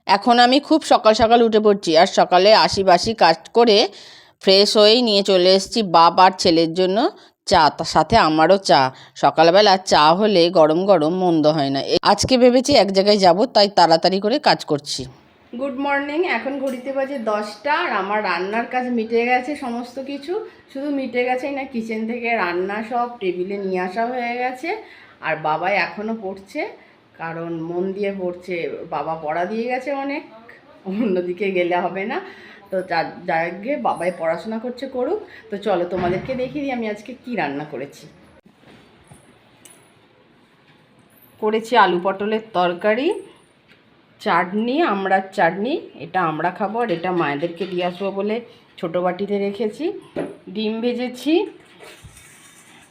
এখন আমি খুব সকাল সকাল উঠে পড়ছি, আর সকালে আশি কাজ করে ফ্রেশ হয়েই নিয়ে চলে এসেছি বাপ আর ছেলের জন্য চা, তার সাথে আমারও চা। সকালবেলা চা হলে গরম গরম মন্দ হয় না। আজকে ভেবেছি এক জায়গায় যাব, তাই তাড়াতাড়ি করে কাজ করছি। Good morning. এখন ঘড়িতে বাজে 10টা, আর আমার রান্নার কাজ মিটে গেছে সমস্ত কিছু। শুধু মিটে গেছেই না, কিচেন থেকে রান্না সব টেবিলে নিয়ে আসা হয়ে গেছে। আর বাবাই এখনও পড়ছে, কারণ মন দিয়ে পড়ছে। বাবা পড়া দিয়ে গেছে অনেক, অন্যদিকে গেলে হবে না। তো যার গিয়ে বাবাই পড়াশোনা করছে, করুক। তো চলো তোমাদেরকে দেখিয়ে দিই আমি আজকে কি রান্না করেছি আলু পটলের তরকারি, চাটনি, আমড়ার চাটনি। এটা আমরা খাবো, আর এটা মায়েদেরকে দিয়ে আসবো বলে ছোটো বাটিতে রেখেছি। ডিম ভেজেছি,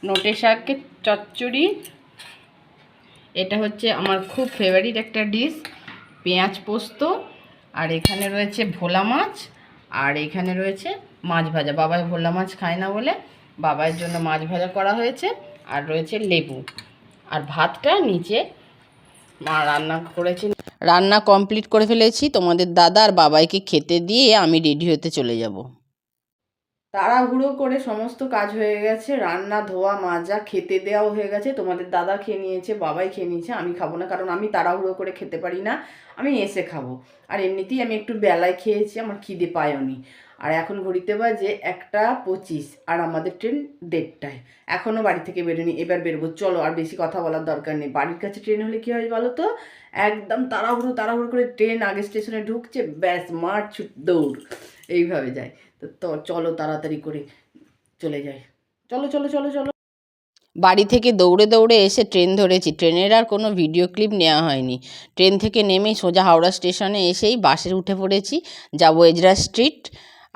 নোটে শাকের চচ্চড়ি, এটা হচ্ছে আমার খুব ফেভারিট একটা ডিশ, পেঁয়াজ পোস্ত। আর এখানে রয়েছে ভোলা মাছ, আর এখানে রয়েছে মাছ ভাজা। বাবাই ভোলা মাছ খায় না বলে বাবার জন্য মাছ ভাজা করা হয়েছে, আর রয়েছে লেবু। আর ভাতটা নিচে মা রান্না করেছি। রান্না কমপ্লিট করে ফেলেছি। তোমাদের দাদা আর বাবাইকে খেতে দিয়ে আমি রেডি হতে চলে যাব। তাড়াহুড়ো করে সমস্ত কাজ হয়ে গেছে, রান্না, ধোয়া, মাজা, খেতে দেওয়াও হয়ে গেছে। তোমাদের দাদা খেয়ে নিয়েছে, বাবাই খেয়ে নিয়েছে, আমি খাবো না, কারণ আমি তাড়াহুড়ো করে খেতে পারি না, আমি এসে খাবো। আর এমনিতেই আমি একটু বেলায় খেয়েছি, আমার খিদে পায়নি। আর এখন ঘড়িতে বাজে 1:25, আর আমাদের ট্রেন 1:30টায়। এখনও বাড়ি থেকে বেরোনি, এবার বেরোবো। চলো, আর বেশি কথা বলার দরকার নেই। বাড়ির কাছে ট্রেন হলে কী হয় বলো তো, একদম তাড়াহুড়ো করে ট্রেন আগে স্টেশনে ঢুকছে, ব্যাস মার ছুট দৌড়, এইভাবে যায়। তো চলো তাড়াতাড়ি করে চলে যাই। চলো চলো চলো চলো। বাড়ি থেকে দৌড়ে দৌড়ে এসে ট্রেন ধরেছি। ট্রেনের আর কোনো ভিডিও ক্লিপ নেওয়া হয়নি। ট্রেন থেকে নেমেই সোজা হাওড়া স্টেশনে এসেই বাসে উঠে পড়েছি, যাবো এজরা স্ট্রিট।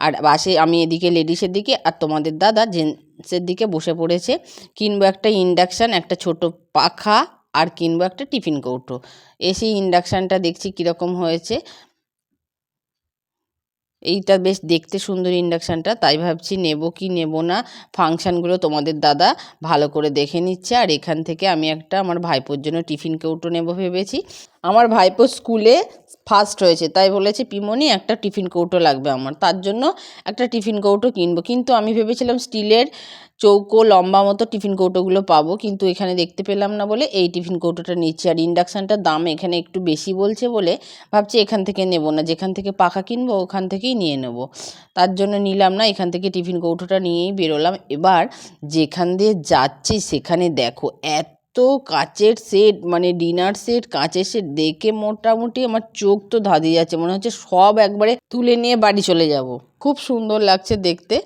আর বাসে আমি এদিকে লেডিসের দিকে, আর তোমাদের দাদা জেন্টসের দিকে বসে পড়েছে। কিনবো একটা ইন্ডাকশান, একটা ছোট পাখা, আর কিনবো একটা টিফিন কৌটো। এসে ইন্ডাকশানটা দেখছি কীরকম হয়েছে। এইটা বেশ দেখতে সুন্দর ইন্ডাকশানটা, তাই ভাবছি নেব কি নেব না। ফাংশানগুলো তোমাদের দাদা ভালো করে দেখে নিচ্ছে। আর এখান থেকে আমি একটা আমার ভাইপোর জন্য টিফিন কৌটো নেব ভেবেছি। আমার ভাইপো স্কুলে ফার্স্ট হয়েছে, তাই বলেছে পিমনি একটা টিফিন কৌটো লাগবে আমার, তার জন্য একটা টিফিন কৌটো কিনবো। কিন্তু আমি ভেবেছিলাম স্টিলের চৌকো লম্বা মতো টিফিন কৌটোগুলো পাবো, কিন্তু এখানে দেখতে পেলাম না বলে এই টিফিন কৌটোটা নিচ্ছি। আর ইন্ডাকশানটার দাম এখানে একটু বেশি বলছে বলে ভাবছি এখান থেকে নেব না, যেখান থেকে পাখা কিনবো ওখান থেকেই নিয়ে নেব। তার জন্য নিলাম না, এখান থেকে টিফিন কৌটোটা নিয়েই বেরোলাম। এবার যেখান দিয়ে যাচ্ছি সেখানে দেখো এত কাচের সেট, মানে ডিনার সেট, কাচের সেট দেখে মোটামুটি আমার চোখ তো ধাঁধিয়ে যাচ্ছে, মনে হচ্ছে সব একবারে তুলে নিয়ে বাড়ি চলে যাব। খুব সুন্দর লাগছে দেখতে,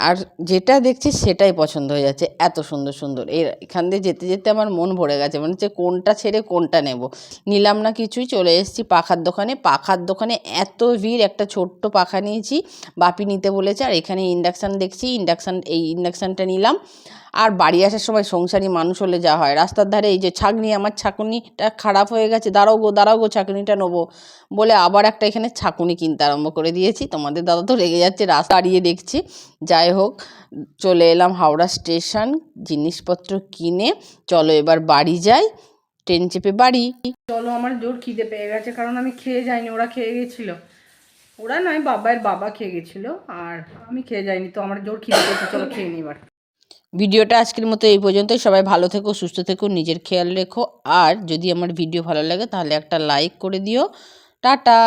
আর যেটা দেখছি সেটাই পছন্দ হয়ে যাচ্ছে, এত সুন্দর সুন্দর। এখান দিয়ে যেতে যেতে আমার মন ভরে গেছে, মনে হচ্ছে কোনটা ছেড়ে কোনটা নেব। নিলাম না কিছুই, চলে এসেছি পাখার দোকানে। পাখার দোকানে এত ভিড়, একটা ছোট্ট পাখা নিয়েছি, বাপি নিতে বলেছে। আর এখানে ইন্ডাকশান দেখছি, এই ইন্ডাকশানটা নিলাম। আর বাড়ি আসার সময় সংসারী মানুষ হলে যা হয়, রাস্তার ধারে এই যে ছাঁকনি, আমার ছাঁকুনিটা খারাপ হয়ে গেছে, দাঁড়াও গো ছাঁকুনিটা নেবো বলে আবার একটা এখানে ছাঁকুনি কিনতে আরম্ভ করে দিয়েছি। তোমাদের দাদা তো রেগে যাচ্ছে, রাস্তা দাঁড়িয়ে দেখছি। যাই হোক, চলে এলাম হাওড়া স্টেশন, জিনিসপত্র কিনে চলো এবার বাড়ি যাই, ট্রেন চেপে বাড়ি। চলো, আমার জোর খিদে পেয়ে গেছে, কারণ আমি খেয়ে যাইনি, ওরা খেয়ে গেছিলো। ওরা নয়, বাবা খেয়ে গেছিলো, আর আমি খেয়ে যাইনি, তো আমার জোর খিদে পেয়েছে, চলো খেয়ে নিই এবার। ভিডিওটা আজকের মতো এই পর্যন্তই। সবাই ভালো থেকো, সুস্থ থেকো, নিজের খেয়াল রেখো। আর যদি আমার ভিডিও ভালো লাগে তাহলে একটা লাইক করে দিও। টাটা।